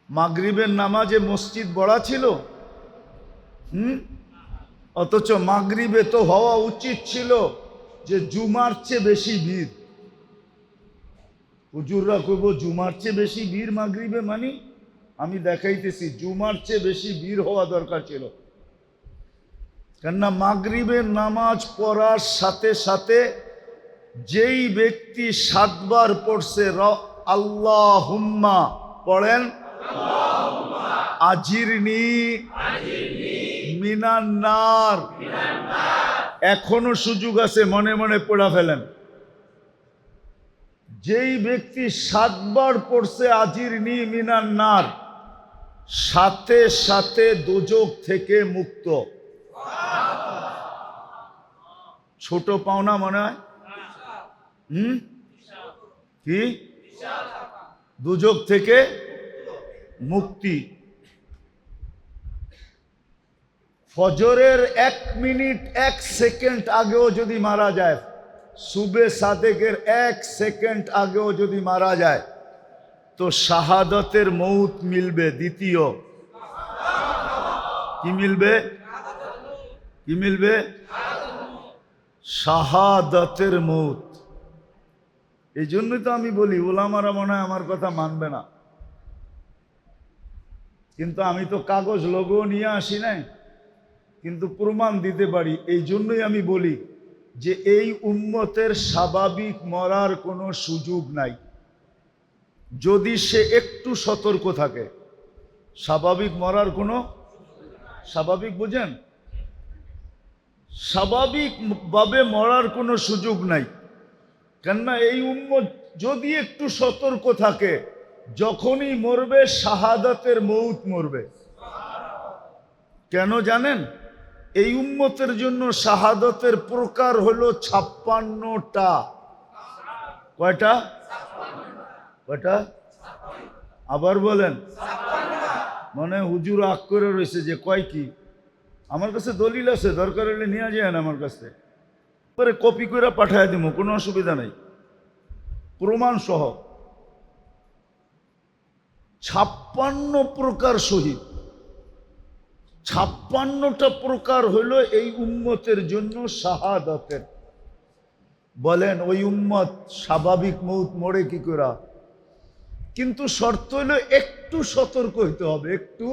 মাগরিবের নামাজে মসজিদ বড়া ছিল, অথচ মাগরিবে তো হওয়া উচিত ছিল যে জুমার চেয়ে বেশি ভিড়। হুজুররা কইব জুমার চেয়ে বেশি ভিড় মাগরিবে, মানে আমি দেখাইতেছি জুমার চেয়ে বেশি ভিড় হওয়া দরকার ছিল। কেননা মাগরিবের নামাজ পড়ার সাথে সাথে যেই ব্যক্তি 7 বার পড়ছে আল্লাহুম্মা পড়েন, আজিরনি মিনান নার, এখনো সুযোগ আছে, মনে মনে পড়া ফেলেন। যেই ব্যক্তি 7 বার পড়ছে আজিরনি মিনান নার, সাথে সাথে দোজখ থেকে মুক্ত। ছোট পাওনা মনে হয়? কি? দোজখ থেকে মুক্তি। ফজরের 1 মিনিট 1 সেকেন্ড আগেও যদি মারা যায়, সুবে সাদেকের 1 সেকেন্ড আগেও যদি মারা যায়, তো শাহাদতের মৌত মিলবে। দ্বিতীয় কি মিলবে? কি মিলবে? শাহাদতের মৌত। এই জন্যই তো আমি বলি ওলামারা মনে হয় আমার কথা মানবে না, কিন্তু আমি তো কাগজ লোগো নিয়ে আসি নাই, কিন্তু প্রমাণ দিতে পারি। এই জন্যই আমি বলি যে এই উম্মতের স্বাভাবিক মরার কোনো সুযোগ নাই, যদি সে একটু সতর্ক থাকে। স্বাভাবিক মরার কোনো, স্বাভাবিক বুঝেন, স্বাভাবিকভাবে মরার কোনো সুযোগ নাই। কেননা এই উম্মত যদি একটু সতর্ক থাকে, যখনই মরবে শাহাদাতের মৌত মরবে। কেন জানেন? এই উম্মতের জন্য শাহাদাতের প্রকার হলো 56টা। কয়টা? কয়টা? আবার বলেন। মানে হুজুর আগ করে রয়েছে যে কয় কি? আমার কাছে দলিল আছে, দরকার হলে নিয়ে যায় না আমার কাছে, পরে কপি করে পাঠায় দিব, কোনো অসুবিধা নাই, প্রমাণ সহ। 56 প্রকার শহীদ, 56টা প্রকার হলো এই উম্মতের জন্য শাহাদাতের। বলেন ওই উম্মত স্বাভাবিক মৌত মরে কি করে? কিন্তু শর্ত হলো একটু সতর্ক হইতে হবে, একটু।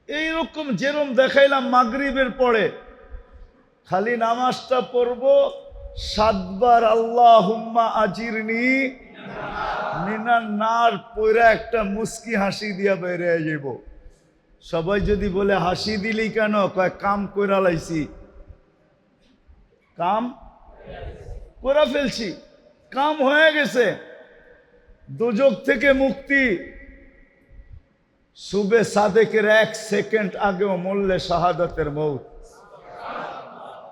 এইরকম যেরকম দেখাইলাম মাগরিবের পরে খালি নামাজটা পড়ব, 7 বার আল্লাহুম্মা আজিরনি মিনান নার পয়রা একটা মুস্কি হাসি দিয়া বেরিয়ে যাব। সবাই যদি বলে হাসি দিলি কেন? কয় কাম কইরা লাইছি, কাম কইরা ফেলছি, কাম হয়ে গেছে, দোজখ থেকে মুক্তি। সুবে সাদেকের 1 সেকেন্ড আগেও মরলে শাহাদাতের মৌত।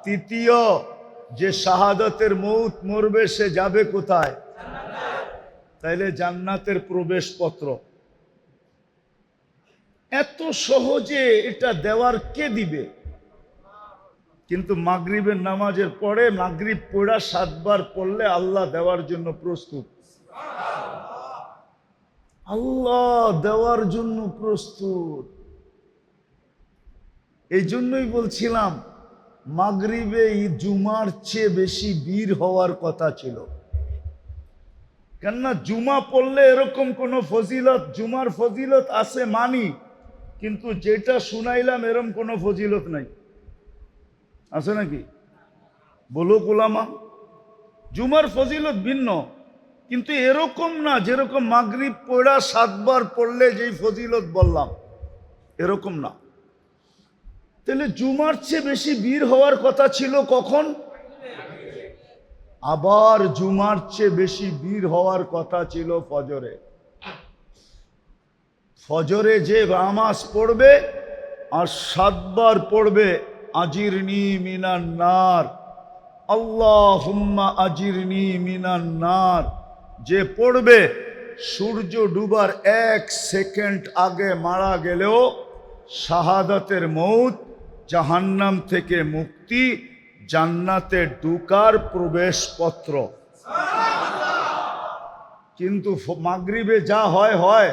তৃতীয়, যে শাহাদাতের মৌত মরবে সে যাবে কোথায়? তাইলে জান্নাতের প্রবেশপত্র। এত সহজে এটা দেওয়ার কে দিবে? কিন্তু মাগরিবের নামাজের পরে মাগরিব পড়া 7 বার পড়লে আল্লাহ দেওয়ার জন্য প্রস্তুত। আল্লাহ দেওয়ার জন্য প্রস্তুত। এই জন্যই বলছিলাম মাগরিবে জুমার চেয়ে বেশি ভিড় হওয়ার কথা ছিল। কেননা জুমা পড়লে এরকম কোন ফজিলত, জুমার ফজিলত আছে মানি, কিন্তু যেটা শুনাইলাম এরকম কোন ফজিলত নাই। আছে নাকি? বলো গোলামা, জুমার ফজিলত ভিন্ন, কিন্তু এরকম না যেরকম মাগরিব পড়া 7 বার পড়লে যেই ফজিলত বললাম, এরকম না। তাহলে জুমার চেয়ে বেশি ভিড় হওয়ার কথা ছিল কখন? আবার জুমার চেয়ে বেশি ভিড় হওয়ার কথা ছিল ফজরে। ফজরে যে নামাজ পড়বে আর 7 বার পড়বে আজিরনি মিনান নার, আল্লাহুম্মা আজিরনি মিনান নার, যে পড়বে সূর্য ডুবার 1 সেকেন্ড আগে মারা গেলেও শাহাদাতের মৌত, জাহান্নাম থেকে মুক্তি, জান্নাতে ঢুকার প্রবেশপত্র। কিন্তু মাগরিবে যা হয় হয়,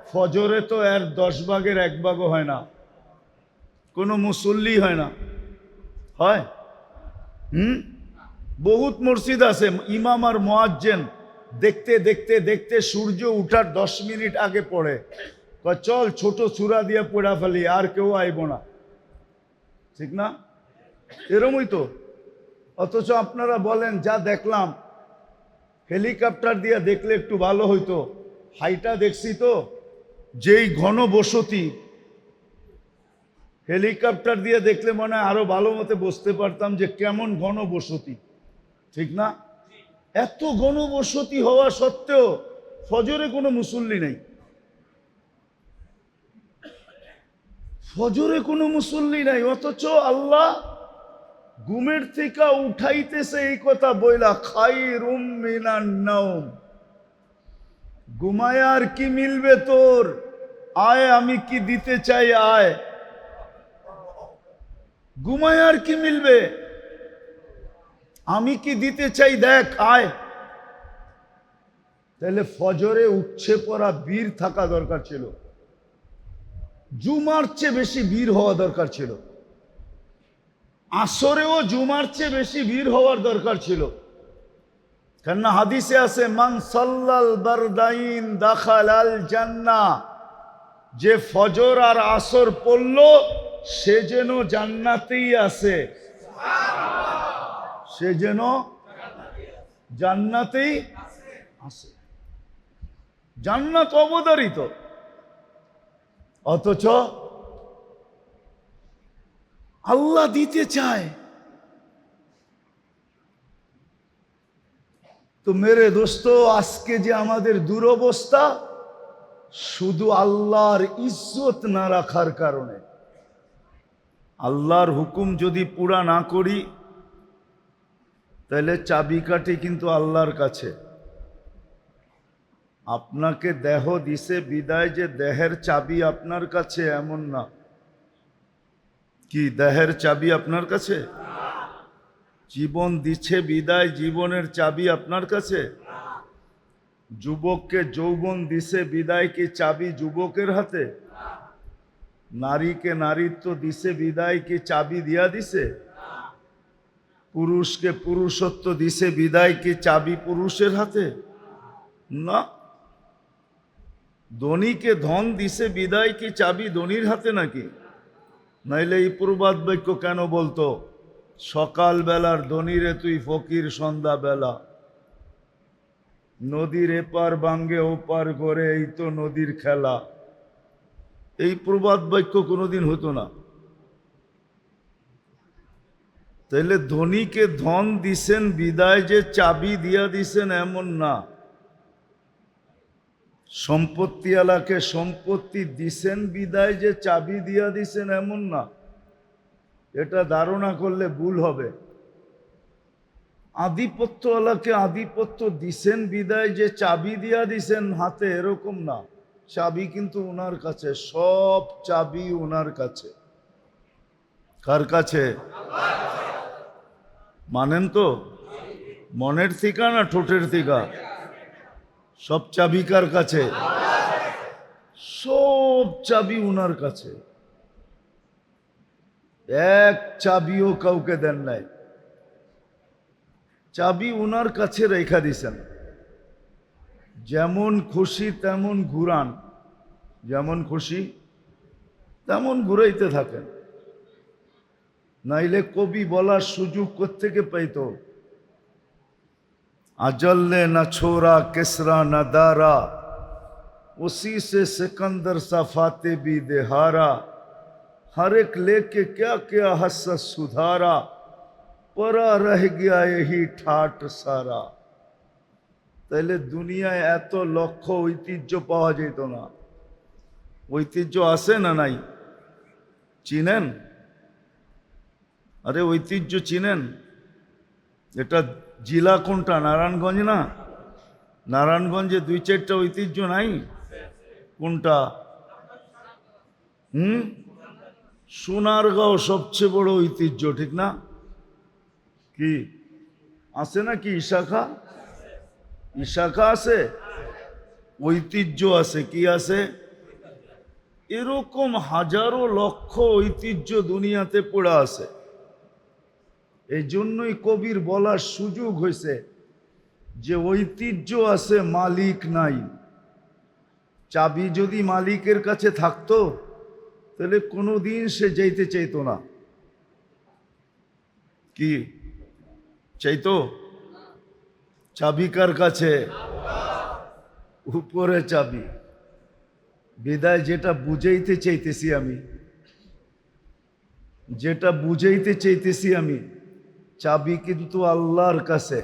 ফজরে তো এর 10 ভাগের 1 ভাগও হয় না, কোনো মুসল্লি হয় না, হয়? বহুত মসজিদ আছে ইমাম আর মুয়াজ্জিন দেখতে দেখতে দেখতে সূর্য উঠার 10 মিনিট আগে পড়ে, কয় চল ছোট সূরা দিয়ে পড়া ফেলি, আর কেউ আইব না, ঠিক না? এরমই তো। অথচ আপনারা বলেন যা দেখলাম, হেলিকপ্টার দিয়ে দেখলে একটু ভালো হইতো, হাইটা দেখছি তো, যেই ঘন বসতি, হেলিকপ্টার দিয়ে দেখলে মনে হয় আরো ভালো মতে বুঝতে পারতাম যে কেমন ঘন বসতি, ঠিক না? এত ঘন বসতি হওয়া সত্ত্বেও ফজরে কোনো মুসল্লি নেই, ফজরে কোনো মুসল্লি নাই। অথচ আল্লাহ ঘুমের থেকে উঠাইতেছে এই কথা বইলা, খায়রুম মিনান নাওম, ঘুমায় আর কি মিলবে তোর, আয় আমি কি দিতে চাই, আয়। ঘুমায় আর কি মিলবে, আমি কি দিতে চাই, দেখ আয়। তাহলে ফজরে উঠছে পড়া বীর থাকা দরকার ছিল, জুমার চেয়ে বেশি বীর হওয়া দরকার ছিল, আসরেও জুমার চেয়ে বেশি বীর হওয়ার দরকার ছিল। কেননা হাদিসে আছে, মান সাল্লাল বারদাইন দাখালাল জান্নাহ, যে ফজর আর আসর পড়ল সে যেন জান্নাতেই আছে, সে যেন জান্নাতেই আছে, জান্নাত অবধারিত। অথচ আল্লাহ দিতে চায়। তো মেরে দোস্ত, আজকে যে আমাদের দুরবস্থা, শুধু আল্লাহর ইজ্জত না রাখার কারণে। আল্লাহর হুকুম যদি পুরা না করি, তাহলে চাবিকাঠি কিন্তু আল্লাহর কাছে। আপনাকে দেহ দিছে বিদায় যে দেহের চাবি আপনার কাছে, এমন না। কি দেহের চাবি আপনার কাছে? জীবন দিচ্ছে বিদায় জীবনের চাবি আপনার কাছে? যুবককে যৌবন দিছে বিদায় কি চাবি যুবকের হাতে? নারীকে নারীত্ব দিছে বিদায় কি চাবি দিয়া দিছে? পুরুষকে পুরুষত্ব দিছে বিদায় কি চাবি পুরুষের হাতে? না। ধনীকে ধন দিছে বিদায় কি চাবি ধনীর হাতে নাকি? নাইলে এই প্রবাদ বাক্য কেন বলতো, সকাল বেলার ধনীরে তুই ফকির সন্ধ্যা বেলা, নদীর এপার ভাঙ্গে ওপার করে, এই তো নদীর খেলা। এই প্রবাদ বাক্য কোনোদিন হতো না। তাইলে ধনীকে ধন দিছেন বিদায় যে চাবি দিয়া দিছেন, এমন না। সম্পত্তিওয়ালাকে সম্পত্তি দিছেন বিদায় যে চাবি দিয়া দিছেন, এমন না। এটা ধারণা করলে ভুল হবে। আধিপত্যওয়ালাকে আধিপত্য দিছেন বিদায় যে চাবি দিয়া দিছেন হাতে, এরকম না। চাবি কিন্তু ওনার কাছে, সব চাবি ওনার কাছে। কার কাছে? মানেন তো? মনের থিকা না ঠোঁটের থিকা? সব চাবি কার কাছে? সব চাবি ওনার কাছে। এক চাবিও কাউকে দেন নাই, চাবি ওনার কাছে রেখা দিছেন। যেমন খুশি তেমন ঘুরান, যেমন খুশি তেমন ঘুরাইতে থাকেন। নাইলে কবি বলার সুযোগ কোত্থেকে পাইতো? अजल ने न छोड़ा किसरा न दारा, उसी से सिकंदर सा फाते भी देहारा, हर एक लेके क्या क्या हसस सुधारा, परा रह गया यही ठाट सारा। তাহলে দুনিয়ায় এত লক্ষ ঐতিহ্য পাওয়া যেত না। ঐতিহ্য আছে না নাই? চিনেন? আরে ঐতিহ্য চিনেন? এটা জেলা কোনটা? নারায়ণগঞ্জ না? নারায়ণগঞ্জে 2-4টা ঐতিহ্য নাই? কোনটা? সোনারগাঁও সবচেয়ে বড় ঐতিহ্য, ঠিক না? কি আছে নাকি? ইশাখা, ইশাখা আছে, ঐতিহ্য আছে। কি আছে? এরকম হাজারো লক্ষ ঐতিহ্য দুনিয়াতে পড়ে আছে। এই জন্যই কবির বলার সুযোগ হয়েছে যে ঐতিহ্য আছে, মালিক নাই। চাবি যদি মালিকের কাছে থাকতো তাহলে কোনোদিন সে যেতে চাইতো না। কি চাইতো? চাবি কার কাছে? উপরে চাবি। বিদায় যেটা বুঝাইতে চাইতেছি আমি, চাবি কিন্তু আল্লাহর কাছে।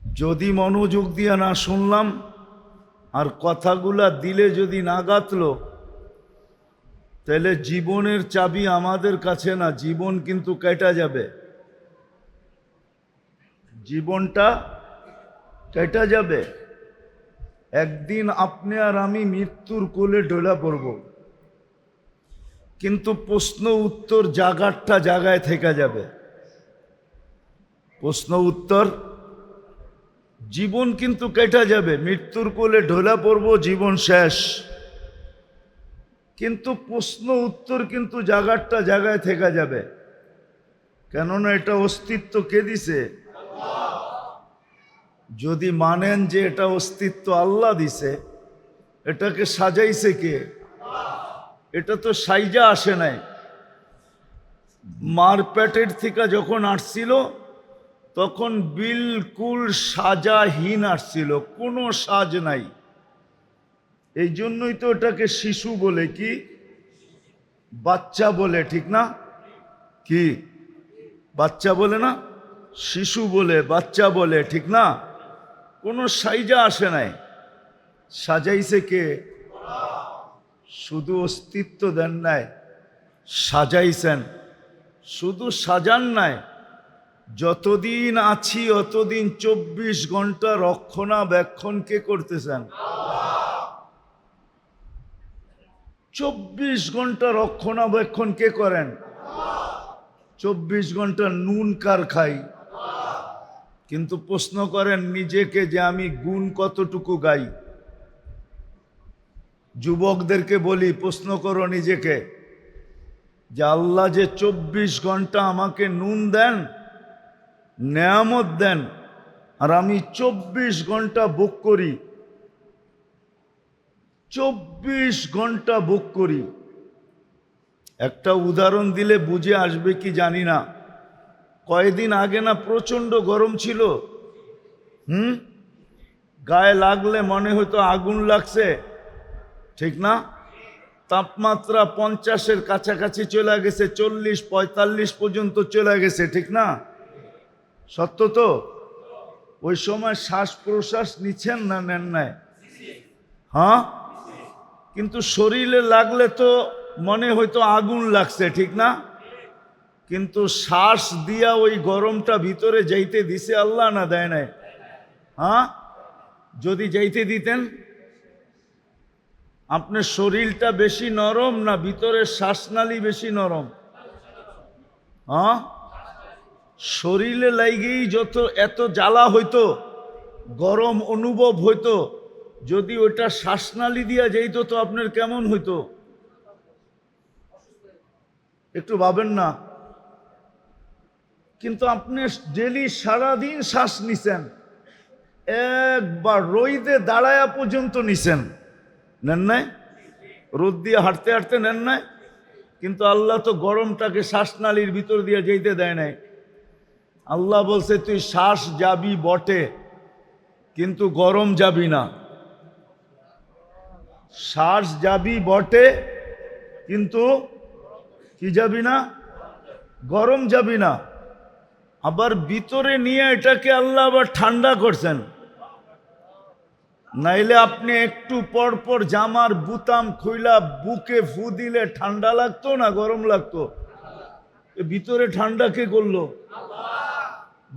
যদি মনোযোগ দিয়ে না শুনলাম আর কথাগুলা দিলে যদি না গাতলো, তাহলে জীবনের চাবি আমাদের কাছে না, জীবন কিন্তু কেটে যাবে। জীবনটা কেটে যাবে। একদিন আপনি আর আমি মৃত্যুর কোলে ঢলে পড়ব, কিন্তু প্রশ্ন উত্তর জায়গাটা জায়গায় থেকে যাবে। প্রশ্ন উত্তর, জীবন কিন্তু কেটে যাবে। মৃত্যুর কোলে ঢলে পড়ব, জীবন শেষ, কিন্তু প্রশ্ন উত্তর কিন্তু জায়গাটা জায়গায় থেকে যাবে। কেননা এটা অস্তিত্ব কে দিছে? যদি মানেন যে এটা অস্তিত্ব আল্লাহ দিছে, এটাকে সাজাইছে কে? এটা তো সাইজা আসে নাই। মার পেটের থেকে যখন আসছিল তখন বিলকুল সাজাহীন আসছিল, কোনো সাজ নাই। এই জন্যই তো এটাকে শিশু বলে, কি বাচ্চা বলে, ঠিক না? কি বাচ্চা বলে না, শিশু বলে, বাচ্চা বলে, ঠিক না? কোনো সাইজা আসে নাই। সাজাইছে কে? শুধু অস্তিত্ব দেন নাই, সাজাইছেন। শুধু সাজান নাই, যতদিন আছি অতদিন 24 ঘন্টা রক্ষণাবেক্ষণ কে করতেছেন? 24 ঘন্টা রক্ষণাবেক্ষণ কে করেন? 24 ঘন্টা নুন কার খাই? কিন্তু প্রশ্ন করেন নিজেকে যে আমি গুণ কতটুকু গাই। যুবকদেরকে বলি, প্রশ্ন করো নিজেকে যে আল্লাহ যে 24 ঘন্টা আমাকে নুন দেন, নেয়ামত দেন, আর আমি 24 ঘন্টা ভোগ করি, 24 ঘন্টা ভোগ করি। একটা উদাহরণ দিলে বুঝে আসবে কি জানি না। কয়েকদিন আগে না প্রচন্ড গরম ছিল, গায়ে লাগলে মনে হতো আগুন লাগছে, ঠিক না? তাপমাত্রা 50-এর কাছাকাছি চলে গেছে, 40-45 পর্যন্ত চলে গেছে, ঠিক না? সত্য তো? ওই সময় শ্বাস প্রশ্বাস নিচ্ছেন না নেন নাই? হ্যাঁ, কিন্তু শরীরে লাগলে তো মনে হয়তো আগুন লাগছে, ঠিক না? কিন্তু শ্বাস দিয়া ওই গরমটা ভিতরে যাইতে দিছে আল্লাহ না দেয় নাই? হ্যাঁ, যদি যাইতে দিতেন, আপনার শরীরটা বেশি নরম না ভিতরের শ্বাসনালী বেশি নরম? হ্যাঁ, শরীরে লাগেই যত এত জ্বালা হইতো, গরম অনুভব হইতো, যদি ওইটা শ্বাসনালী দিয়া যাইতো তো আপনার কেমন হইতো? একটু ভাবেন না? কিন্তু আপনি ডেলি সারাদিন শ্বাস নিছেন, একবার রোদে দাঁড়ায়া পর্যন্ত নিছেন, নেন নাই? রোদ দিয়ে হাঁটতে হাঁটতে নেন নাই? কিন্তু আল্লাহ তো গরমটাকে শ্বাসনালীর ভিতর দিয়ে যেতে দেয় নাই। আল্লাহ বলছে তুই শ্বাস যাবি বটে, কিন্তু গরম যাবি না। শ্বাস যাবি বটে, কিন্তু কি যাবি না? গরম যাবি না। আবার ভিতরে নিয়ে এটাকে আল্লাহ আবার ঠান্ডা করছেন। নাইলে আপনি একটু পর পর জামার বুতাম খুইলা বুকে ফু দিলে ঠান্ডা লাগতো না গরম লাগতো? ভিতরে ঠান্ডা কে করলো?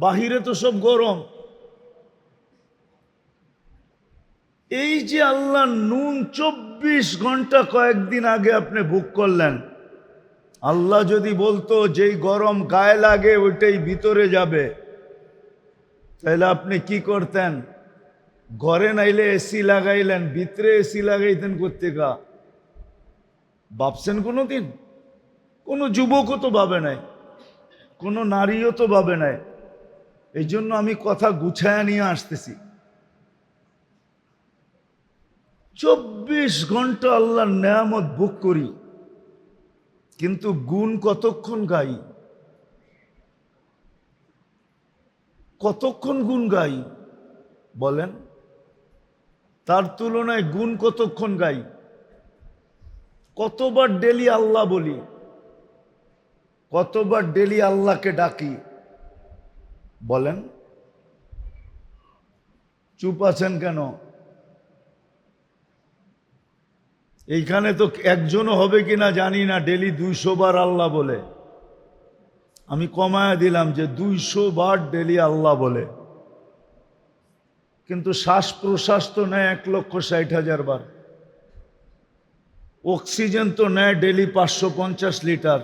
বাহিরে তো সব গরম। এই যে আল্লাহ নুন 24 ঘন্টা কয়েকদিন আগে আপনি ভোগ করলেন, আল্লাহ যদি বলতো যেই গরম গায়ে লাগে ওইটাই ভিতরে যাবে, তাহলে আপনি কি করতেন? ঘরে নাইলে এসি লাগাইলেন, ভিতরে এসি লাগাইতেন কোত্থেকা? ভাবছেন কোনোদিন? কোনো যুবকও তো ভাবে নাই, কোনো নারীও তো ভাবে নাই। এই জন্য আমি কথা গুছায়া নিয়ে আসতেছি। 24 ঘন্টা আল্লাহর নেয়ামত ভোগ করি, কিন্তু গুণ কতক্ষণ গাই? কতক্ষণ গুণ গাই বলেন? তার তুলনায় গুণ কতক্ষণ গাই? কতবার ডেলি আল্লাহ বলি, কতবার ডেলি আল্লাহকে ডাকি বলেন? চুপ আছেন কেন? এইখানে তো একজনও হবে কিনা জানি না ডেলি 200 বার আল্লাহ বলে। আমি কমায়া দিলাম যে 200 বার ডেলি আল্লাহ বলে, কিন্তু শ্বাস প্রশ্বাস তো নেয় 1,60,000 বার। অক্সিজেন তো নেয় ডেলি 550 লিটার।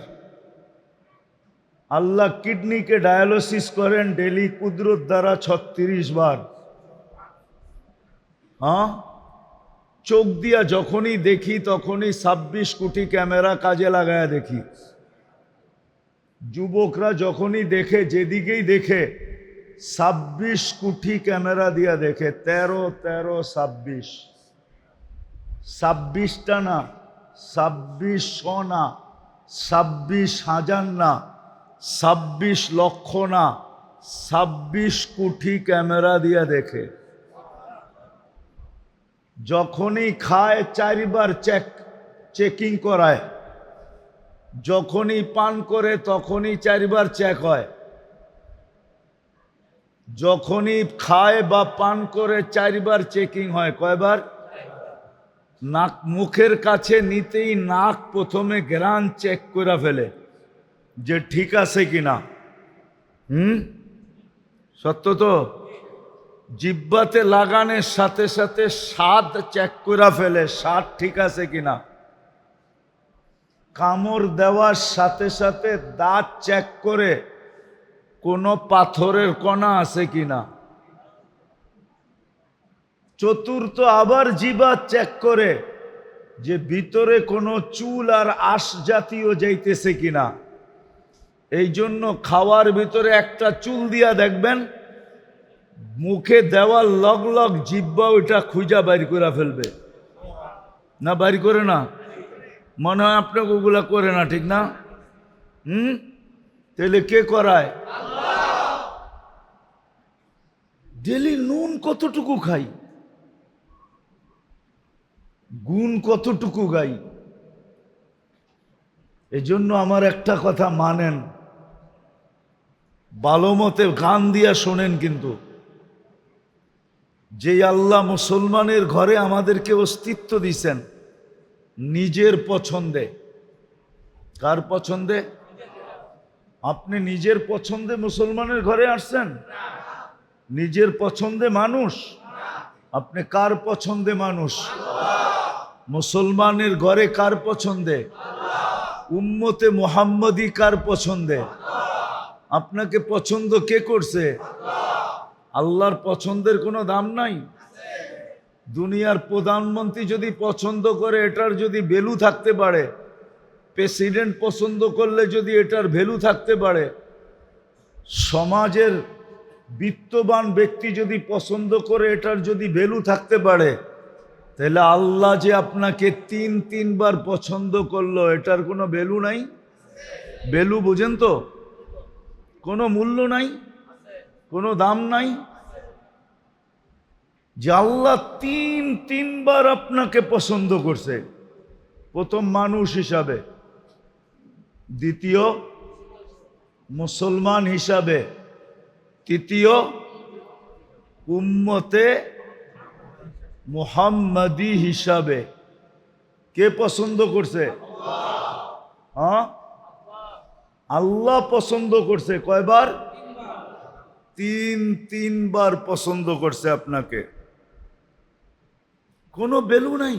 আল্লাহ কিডনিকে ডায়ালিসিস করেন ডেলি কুদরত দ্বারা 36 বার। হ্যাঁ, চোখ দিয়া যখনই দেখি তখনই 26 কোটি ক্যামেরা কাজে লাগায়া দেখি। যুবকরা যখনই দেখে, যেদিকেই দেখে 26 কোটি ক্যামেরা দিয়া দেখে। 13 13 26, 26টা না, 2600 না, 26,000 না, 26 লক্ষ না, 26 কোটি ক্যামেরা দিয়া দেখে। যখনই খায় 4 বার চেকিং করায়, যখনই পান করে তখনই 4 বার চেক হয়। যখনই খায় বা পান করে 4 বার চেকিং হয়। কয়বার? নাক মুখের কাছে নিতেই নাক প্রথমে ঘ্রাণ চেক করে ফেলে যে ঠিক আছে কিনা। সত্য তো? জিহ্বাতে লাগানোর সাথে সাথে স্বাদ চেক করে ফেলে, স্বাদ ঠিক আছে কিনা। কামড় দেওয়ার সাথে সাথে দাঁত চেক করে কোনো পাথরের কণা আছে কিনা। চতুর্থ আবার জিহ্বা চেক করে যে ভিতরে কোনো চুল আর আঁশ জাতীয় যাইতেছে কিনা। এই জন্য খাওয়ার ভিতরে একটা চুল দিয়া দেখবেন, মুখে দেওয়ার লগ লগ জিহ্বা ওইটা খুঁজা বাইর করে ফেলবে। না বাইর করে না? মনে হয় আপনাকে ওগুলা করে না, ঠিক না? তাহলে কে করায়? ডেলি নুন কতটুকু খাই, গুণ কতটুকু গাই। এই জন্য আমার একটা কথা মানেন, ভালো মতে গান দিয়া শোনেন, কিন্তু যে আল্লাহ মুসলমানের ঘরে আমাদেরকে অস্তিত্ব দিছেন নিজের পছন্দে। কার পছন্দে? আপনি নিজের পছন্দে মুসলমানের ঘরে আসছেন? নিজের পছন্দে মানুষ? আপনি কার পছন্দে মানুষ? মুসলমানের ঘরে কার পছন্দে? উম্মতে মুহাম্মদী কার পছন্দে? আপনাকে পছন্দ কে করছে? আল্লাহর পছন্দের কোনো দাম নাই। দুনিয়ার প্রধানমন্ত্রী যদি পছন্দ করে এটার যদি ভ্যালু থাকতে পারে, প্রেসিডেন্ট পছন্দ করলে যদি এটার ভ্যালু থাকতে পারে, সমাজের বিত্তবান ব্যক্তি যদি পছন্দ করে এটার যদি ভ্যালু থাকতে পারে, তাহলে আল্লাহ যে আপনাকে 3 বার পছন্দ করলো এটার কোনো ভ্যালু নাই? ভ্যালু বুঝেন তো? কোনো মূল্য নাই, কোনো দাম নাই। যে আল্লাহ 3বার আপনাকে পছন্দ করছে। প্রথম মানুষ হিসাবে, দ্বিতীয় মুসলমান হিসাবে, তৃতীয় উম্মতে মুহাম্মাদি হিসাবে। কে পছন্দ করছে? হ্যাঁ, আল্লাহ পছন্দ করছে। কয়বার? 3বার পছন্দ করছে আপনাকে। কোনো ভ্যালু নাই।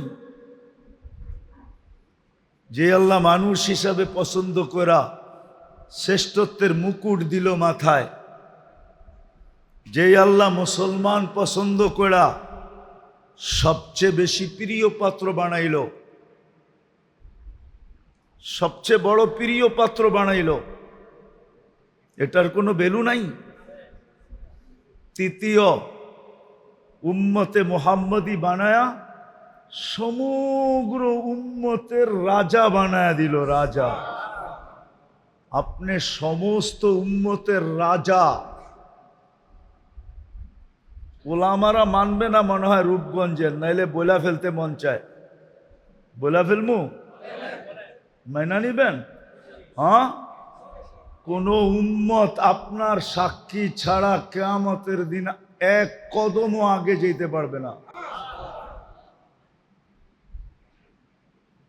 যে আল্লাহ মানুষ হিসাবে পছন্দ করা শ্রেষ্ঠত্বের মুকুট দিল মাথায়, যে আল্লাহ মুসলমান পছন্দ করা সবচেয়ে বেশি প্রিয় পাত্র বানাইল, সবচেয়ে বড় প্রিয় পাত্র বানাইল, এটার কোনো ভ্যালু নাই। তৃতীয়, উম্মতে মুহাম্মদী বানায়া সমগ্র উম্মতের রাজা বানায়া দিল, রাজা। আপনি সমস্ত উম্মতের রাজা। ওলামারা মানবে না মনে হয় রূপগঞ্জের, নাইলে বইলা ফেলতে মন চায়। বইলা ফেলমু, মাইনা নিবেন? হ্যাঁ, কোন উম্মত আপনার সাক্ষী ছাড়া কিয়ামতের দিন এক কদমও আগে যেতে পারবে না।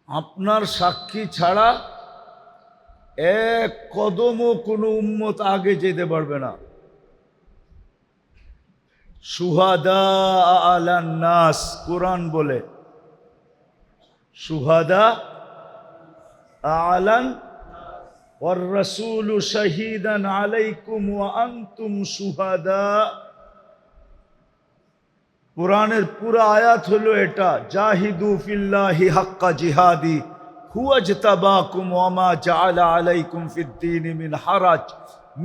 আপনার সাক্ষী ছাড়া এক কদমও কোনো উম্মত আগে যেতে পারবে না। শুহাদা আলান নাস, কোরআন বলে শুহাদা আলান ওয়ার রাসূলু শাহীদান আলাইকুম ওয়া আনতুম শুহাদা। কোরআনের পুরো আয়াত হলো এটা, জাহিদু ফিল্লাহি হাক্কা জিহাদি হুয়া ইজতাবাকুম ওয়া মা জাআলা আলাইকুম ফিদ-দীনি মিন হারাজ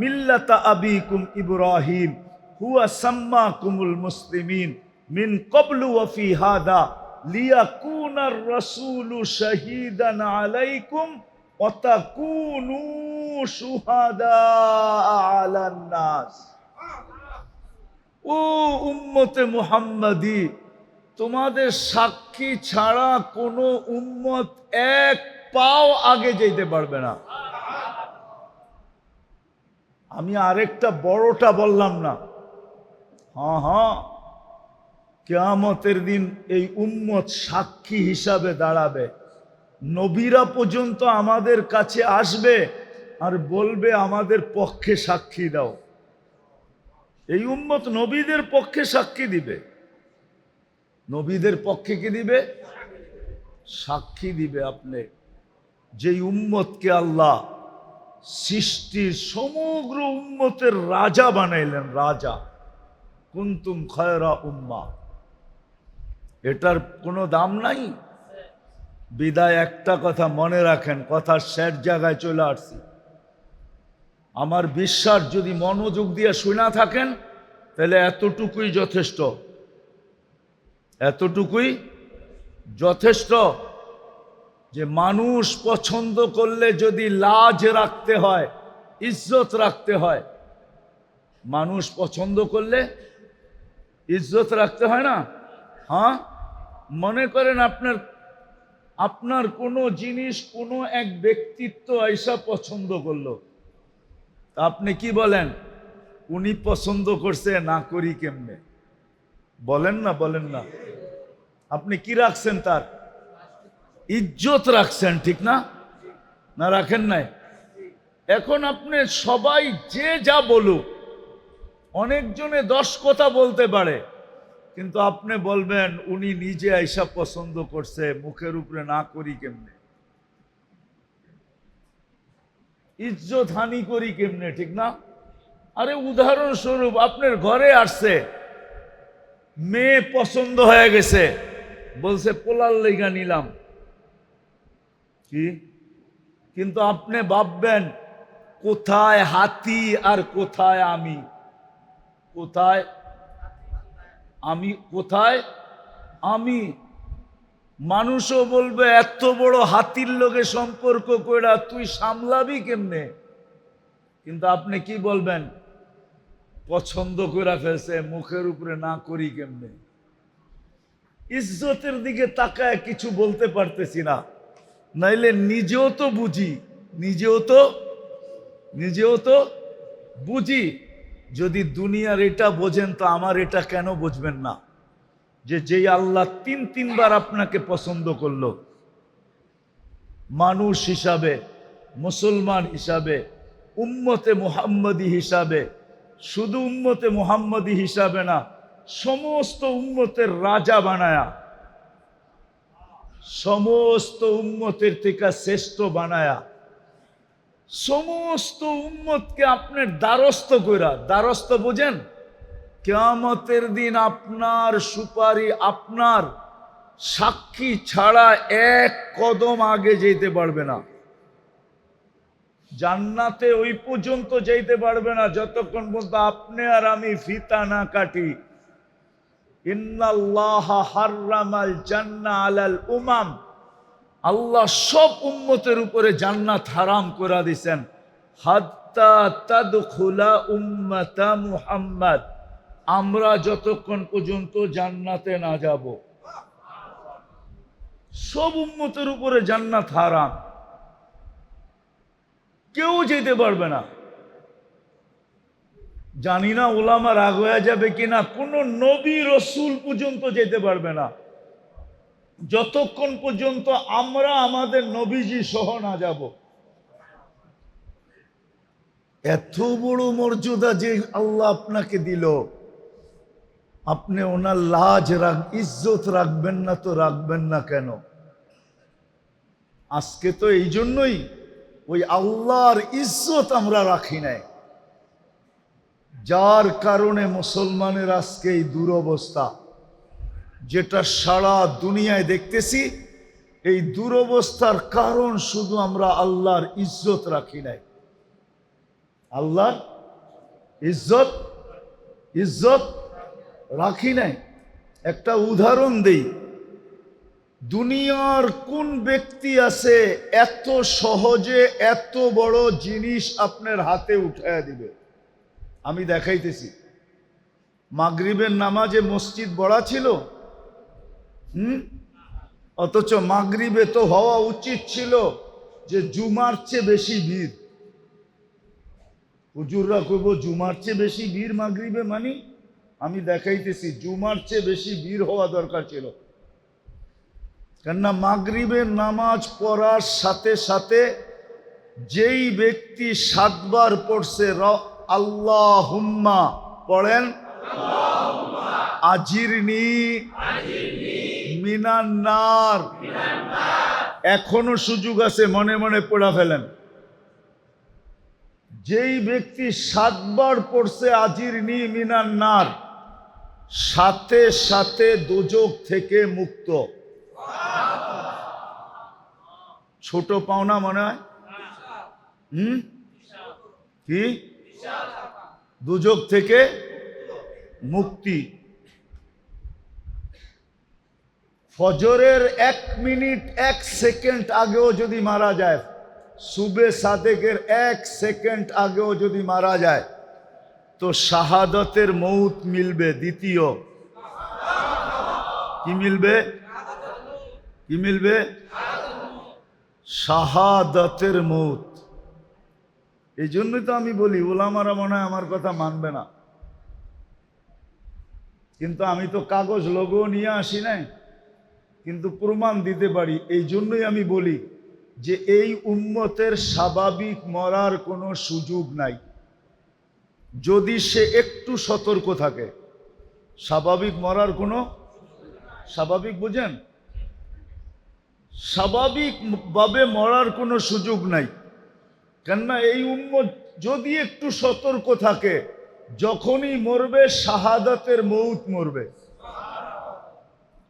মিল্লাতা আবিকুম ইব্রাহিম হুয়া সাম্মাকুমুল মুসলিমিন মিন ক্বাবলু ওয়া ফি হাদা লিয়াকুনার রাসূলু শাহীদান আলাইকুম ওয়া তাকুনু শুহাদা আলান নাস। ও উম্মতে মুহাম্মাদি, তোমাদের সাক্ষী ছাড়া কোনো উম্মত এক পাও আগে যেতে পারবে না। আমি আরেকটা বড়টা বললাম না? হ্যাঁ, কিয়ামতের দিন এই উম্মত সাক্ষী হিসাবে দাঁড়াবে। নবীরা পর্যন্ত আমাদের কাছে আসবে আর বলবে আমাদের পক্ষে সাক্ষী দাও। এই উম্মত নবীদের পক্ষে সাক্ষী দিবে। নবীদের পক্ষে কি দিবে? সাক্ষী দিবে। আপনি যেই উম্মতকে আল্লাহ সৃষ্টির সমগ্র উম্মতের রাজা বানাইলেন, রাজা, কুনতুম খায়রা উম্মাহ, এটার কোনো দাম নাই। বিদায় একটা কথা মনে রাখেন, কথার শেষ জায়গায় চলে আসছি। আমার বিশ্বাস যদি মনোযোগ দিয়ে শুনা থাকেন তাহলে এতটুকুই যথেষ্ট, এতটুকুই যথেষ্ট যে মানুষ পছন্দ করলে যদি লাজ রাখতে হয়, ইজ্জত রাখতে হয়, মানুষ পছন্দ করলে ইজ্জত রাখতে হয় না? হ্যাঁ, মনে করেন আপনার কোনো জিনিস কোনো এক ব্যক্তিত্ব আইসা পছন্দ করলো, আপনি কি বলেন? উনি পছন্দ করছে, না করি কেমনে? বলেন না, বলেন না? আপনি কি রাখছেন? তার ইজ্জত রাখছেন, ঠিক না? না রাখেন নাই? এখন আপনি সবাই যে যা বলুক, অনেকজনে 10 কথা বলতে পারে, কিন্তু আপনি বলবেন উনি নিজে আইসা পছন্দ করছে, মুখের উপরে না করি কেমনে? ইজ্জত হানি করি কেমনে, ঠিক না? আরে উদাহরণস্বরূপ আপনার ঘরে আসছে, মেয়ে পছন্দ হয়ে গেছে, বলছে পোলার লেগা নিলাম, কি? কিন্তু আপনি ভাববেন কোথায় হাতি আর কোথায় আমি? কোথায় আমি, কোথায় আমি? মানুষও বলবে এত বড় হাতির লোকে সম্পর্ক কইরা তুই সামলাবি কেমনে? কিন্তু আপনি কি বলবেন? পছন্দ করে ফেলছে, মুখের উপরে না করি কেমনে? ইজ্জতের দিকে তাকায় কিছু বলতে পারতেছি না, নাইলে নিজেও তো বুঝি, নিজেও তো বুঝি। যদি দুনিয়ার এটা বোঝেন তো আমার এটা কেন বুঝবেন না? যে যেই আল্লাহ 3 বার আপনাকে পছন্দ করলো, মানুষ হিসাবে, মুসলমান হিসাবে, উম্মতে মুহাম্মদী হিসাবে, শুধু উম্মতে মুহাম্মদী হিসাবে না, সমস্ত উম্মতের রাজা বানায়া, সমস্ত উম্মতের থেকে শ্রেষ্ঠ বানায়া, সমস্ত উম্মতকে আপনার দ্বারস্থ কইরা, দ্বারস্থ বোঝেন? কিয়ামতের দিন আপনার সুপারি, আপনার সাক্ষী ছাড়া এক কদম আগে যেতে পারবে না। জান্নাতে ওই পর্যন্ত যেতে পারবে না যতক্ষণ পর্যন্ত আপনি আর আমি ফিতা না কাটি। ইন্নাল্লাহা হাররামাল জান্নাহ আলাল উমাম, আল্লাহ সব উম্মতের উপরে জান্নাত হারাম করে দিয়েছেন। হাত্তা তাদখুলা উম্মাতা মুহাম্মদ, আমরা যতক্ষণ পর্যন্ত জান্নাতে না যাব সব উম্মতের উপরে জান্নাত হারাম, কেউ যেতে পারবে না। জানি না ওলামা রাগ হয়ে যাবে কিনা, কোন নবী রসুল পর্যন্ত যেতে পারবে না যতক্ষণ পর্যন্ত আমরা আমাদের নবীজি সহ না যাব। এত বড় মর্যাদা যে আল্লাহ আপনাকে দিল, আপনি ওনার লাজ ইজ্জত রাখবেন না তো রাখবেন না কেন? আজকে তো এই জন্যই ওই আল্লাহর ইজ্জত আমরা রাখি নাই, যার কারণে মুসলমানের আজকে এই দুরবস্থা, যেটা সারা দুনিয়ায় দেখতেছি। এই দুরবস্থার কারণ শুধু আমরা আল্লাহর ইজ্জত রাখি নাই। আল্লাহর ইজ্জত রাখি নাই। একটা উদাহরণ দেই, দুনিয়ার কোন ব্যক্তি আছে এত সহজে এত বড় জিনিস আপনার হাতে উঠায়া দিবে? আমি দেখাইতেছি। মাগরিবের নামাজে মসজিদ বড়া ছিল, অথচ মাগরিবে তো হওয়া উচিত ছিল যে জুমার চেয়ে বেশি ভিড়। হুজুররা কইব জুমার চেয়ে বেশি ভিড় মাগরিবে, মানি আমি দেখাইতেছি জুমার চেয়ে বেশি ভিড় হওয়া দরকার ছিল। কেননা মাগরিবের নামাজ পড়ার সাথে সাথে যেই ব্যক্তি 7 বার পড়ছে আল্লাহুম্মা পড়েন, আজিরনি মিনান নার, এখনো সুযোগ আছে, মনে মনে পড়া ফেলেন। যেই ব্যক্তি 7 বার পড়ছে আজিরনি মিনান নার, সাথে সাথে দোজখ থেকে মুক্ত। ছোট পাওনা মনে হয়? কি? দোজখ থেকে মুক্তি। ফজরের 1 মিনিট 1 সেকেন্ড আগেও যদি মারা যায়, সুবে সাদেকের 1 সেকেন্ড আগেও যদি মারা যায়, তো শাহাদতের মৌত মিলবে। দ্বিতীয় কি মিলবে? কি মিলবে? শাহাদতের মৌত। এই জন্যই তো আমি বলি ওলামারা মনে হয় আমার কথা মানবে না, কিন্তু আমি তো কাগজ লোগো নিয়ে আসি নাই, কিন্তু প্রমাণ দিতে পারি। এই জন্যই আমি বলি যে এই উম্মতের স্বাভাবিক মরার কোনো সুযোগ নাই, যদি সে একটু সতর্ক থাকে। স্বাভাবিক মরার কোনো, স্বাভাবিক বুঝেন, স্বাভাবিকভাবে মরার কোনো সুযোগ নাই। কেননা এই উম্মত যদি একটু সতর্ক থাকে, যখনই মরবে শাহাদাতের মৌত মরবে।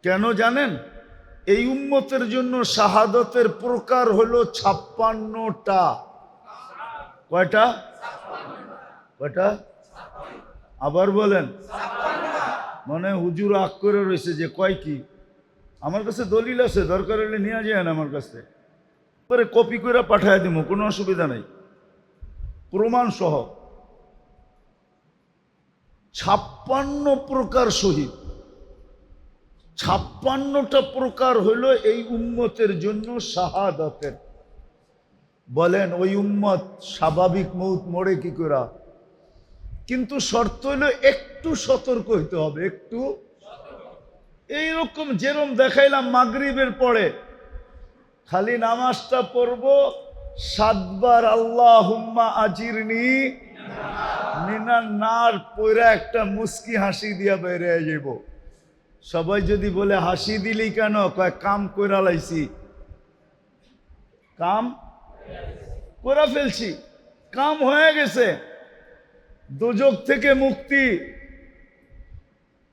কেন জানেন? এই উম্মতের জন্য শাহাদাতের প্রকার হলো 56টা। কয়টা? কয়টা? আবার বলেন। মানে হুজুর আগ করে রয়েছে যে কয় কি? আমার কাছে দলিল আছে, দরকার হলে নিয়ে যায় না আমার কাছে, পরে কপি করে পাঠায় দিব, কোনো অসুবিধা নাই, প্রমাণ সহ। 56 প্রকার শহীদ, 56টা প্রকার হলো এই উম্মতের জন্য শাহাদাতের। বলেন ওই উম্মত স্বাভাবিক মৌত মরে কি করে? কিন্তু শর্ত হলো একটু সতর্ক হইতে হবে, একটু। এইরকম যেরকম দেখাইলাম মাগরিবের পরে খালি নামাজটা পড়ব, 7 বার আল্লাহুম্মা আজিরনি মিনান নার পয়রা একটা মুস্কি হাসি দিয়া বেরিয়ে যাব। সবাই যদি বলে হাসি দিলি কেন? কয় কাম কইরা লাইছি, কাম করে ফেলছি, কাম হয়ে গেছে। দোজখ থেকে মুক্তি,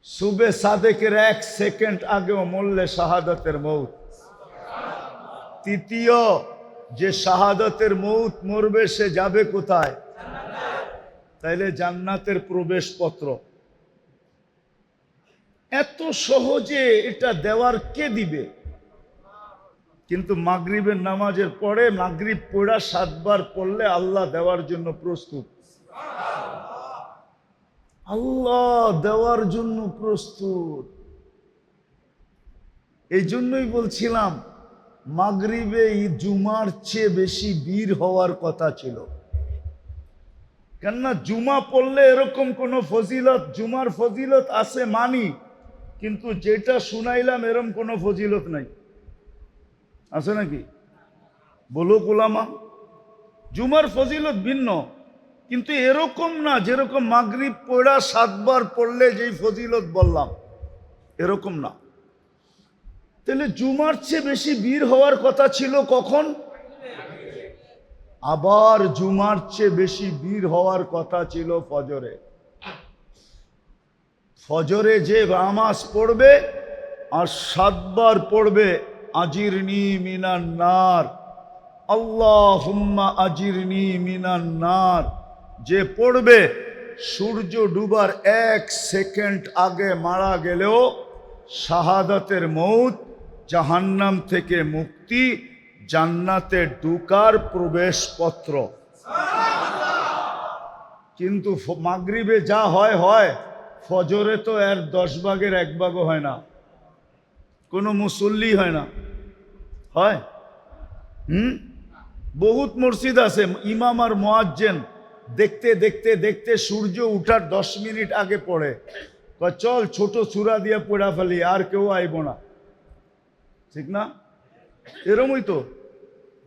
সুবে সাদেকের 1 সেকেন্ড আগেও মরলে শাহাদাতের মৌত। তৃতীয়, যে শাহাদাতের মৌত মরবে সে যাবে কোথায়? তাইলে জান্নাতের প্রবেশপত্র। এত সহজে এটা দেওয়ার কে দিবে? কিন্তু মাগরিবের নামাজের পরে মাগরিব পড়া 7 বার পড়লে আল্লাহ দেওয়ার জন্য প্রস্তুত। আল্লাহ দেওয়ার জন্য প্রস্তুত। এই জন্যই বলছিলাম মাগরিবে জুমার চেয়ে বেশি ভিড় হওয়ার কথা ছিল। কেননা জুমা পড়লে এরকম কোন ফজিলত, জুমার ফজিলত আছে মানি, কিন্তু যেটা শুনাইলাম এরকম কোন ফজিলত নাই। আছে নাকি? বলো গোলামা, জুমার ফজিলত ভিন্ন, কিন্তু এরকম না যেরকম মাগরিব পড়া 7 বার পড়লে যেই ফজিলত বললাম, এরকম না। তাহলে জুমার চেয়ে বেশি ভিড় হওয়ার কথা ছিল কখন? আবার জুমার চেয়ে বেশি ভিড় হওয়ার কথা ছিল ফজরে। ফজরে যে নামাজ পড়বে আর 7 বার পড়বে আজিরনি মিনান নার, আল্লাহুম্মা আজিরনি মিনান নার, যে পড়বে সূর্য ডুবার 1 সেকেন্ড আগে মারা গেলেও শাহাদাতের মৌত, জাহান্নাম থেকে মুক্তি, জান্নাতে ঢুকার প্রবেশপত্র। কিন্তু মাগরিবে যা হয় হয়, ফজরে তো এর 10 ভাগের 1 ভাগও হয় না, কোনো মুসল্লি হয় না। হয়? বহুত মসজিদ আছে ইমাম আর মুয়াজ্জিন দেখতে দেখতে দেখতে সূর্য উঠার 10 মিনিট আগে পড়ে, চল ছোট সূরা দিয়ে পড়া ফেলি, আর কেউ আইব না। ঠিক না? এরমই তো।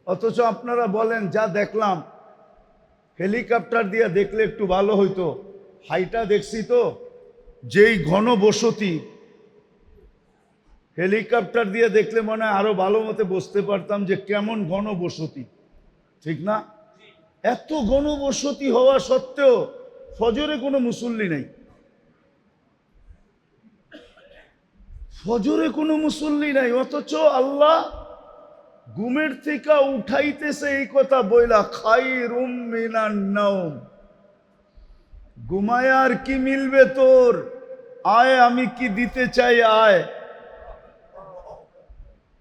অথচ আপনারা বলেন যা দেখলাম, হেলিকপ্টার দিয়ে দেখলে একটু ভালো হইতো, হাইটা দেখছি তো যেই ঘন বসতি, হেলিকপ্টার দিয়ে দেখলে মনে হয় আরো ভালো মতে বুঝতে পারতাম যে কেমন ঘন বসতি। ঠিক না? এত ঘন বসতি হওয়া সত্ত্বেও ফজরে কোনো মুসল্লি নেই। ফজরে কোনো মুসল্লি নাই, অথচ আল্লাহ ঘুমের থেকে উঠাইতেছে এই কথা বইলা, খায়রুম মিনান নাওম, ঘুমায় আর কি মিলবে তোর, আয় আমি কি দিতে চাই আয়।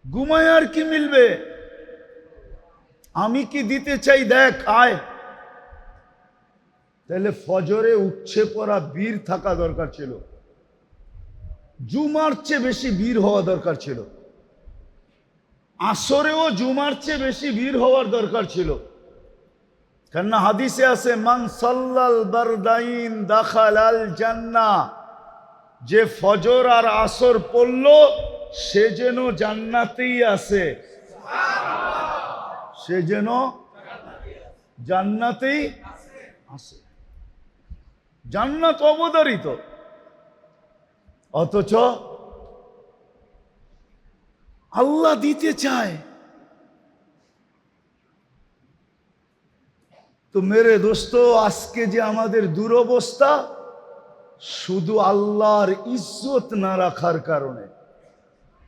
ঘুমায় আর কি মিলবে, আমি কি দিতে চাই দেখ আয়। তাহলে ফজরে উঠছে পড়া ভিড় থাকা দরকার ছিল, জুমার চেয়ে বেশি ভিড় হওয়া দরকার ছিল, আসরেও জুমার চেয়ে বেশি ভিড় হওয়ার দরকার ছিল। কেননা হাদিসে আছে মান সাল্লাল বারদাইন দাখালাল জান্নাহ, যে ফজর আর আসর পড়ল সে যেন জান্নাতেই আছে, সে যেন জান্নাতেই আছে। জান্নাত অবধারিত, অথচ আল্লাহ দিতে চায়। তো মেরে দোস্ত, আজকে যে আমাদের দুরবস্থা, শুধু আল্লাহর ইজ্জত না রাখার কারণে।